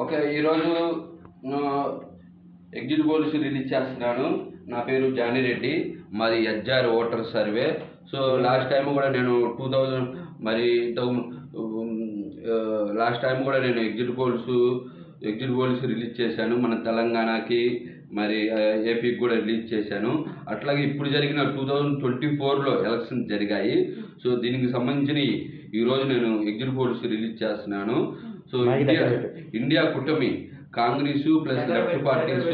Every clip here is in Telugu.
ఓకే, ఈరోజు ఎగ్జిట్ పోల్స్ రిలీజ్ చేస్తున్నాను. నా పేరు జానిరెడ్డి, మాది SR voter survey. So last time కూడా నేను 2000 మరి లాస్ట్ టైం కూడా నేను ఎగ్జిట్ పోల్స్ రిలీజ్ చేశాను. మన తెలంగాణకి మరి ఏపీకి కూడా రిలీజ్ చేశాను. అట్లాగే ఇప్పుడు జరిగిన 2024లో ఎలక్షన్స్ జరిగాయి. సో దీనికి సంబంధించి ఈరోజు నేను ఎగ్జిట్ పోల్స్ రిలీజ్ చేస్తున్నాను. సో ఇండియా కూటమి Congress plus left parties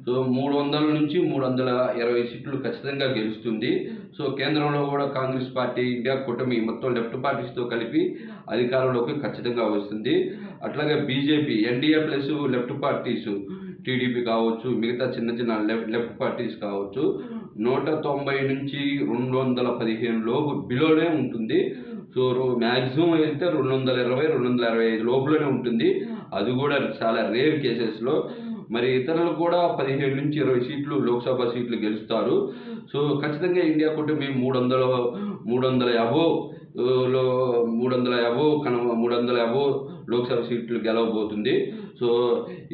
so 300 నుంచి 320 సీట్లు ఖచ్చితంగా గెలుస్తుంది. సో కేంద్రంలో కూడా కాంగ్రెస్ పార్టీ, ఇండియా కూటమి మొత్తం లెఫ్ట్ పార్టీస్తో కలిపి అధికారంలోకి ఖచ్చితంగా వస్తుంది. అట్లాగే BJP, NDA plus left parties, TDP కావచ్చు, మిగతా చిన్న చిన్న లెఫ్ట్ పార్టీస్ కావచ్చు, 190 నుంచి 215 లోపు బిలోనే ఉంటుంది. సో మ్యాక్సిమం అయితే 220-225 లోపలనే ఉంటుంది. అది కూడా చాలా రేర్ కేసెస్లో. మరి ఇతరులు కూడా 15 నుంచి 20 సీట్లు లోక్సభ సీట్లు గెలుస్తారు. సో ఖచ్చితంగా ఇండియా కూటమి 300 అబోవ్ లోక్సభ సీట్లు గెలవబోతుంది. సో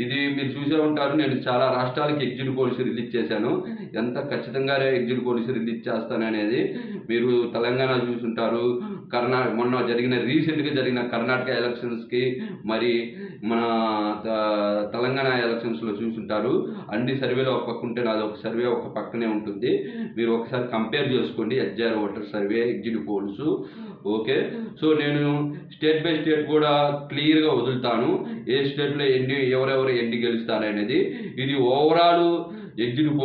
ఇది మీరు చూసే ఉంటారు, నేను చాలా రాష్ట్రాలకి ఎగ్జిట్ పోల్స్ రిలీజ్ చేశాను. ఎంత ఖచ్చితంగానే ఎగ్జిట్ పోల్స్ రిలీజ్ చేస్తాననేది మీరు తెలంగాణ చూసుంటారు, మొన్న రీసెంట్గా జరిగిన కర్ణాటక ఎలక్షన్స్కి, మరి మన తెలంగాణ ఎలక్షన్స్లో చూసుంటారు. అన్ని సర్వేలు ఒక పక్క ఉంటే నాది ఒక సర్వే ఒక పక్కనే ఉంటుంది. మీరు ఒకసారి కంపేర్ చేసుకోండి SR voter survey, exit polls. Okay, so నేను స్టేట్ బై స్టేట్ కూడా క్లియర్గా వదులుతాను, ఏ స్టేట్లో ఎవరెవరు ఎన్ని గెలుస్తారనేది. ఇది ఓవరాల్ ఎగ్జిట్ పోల్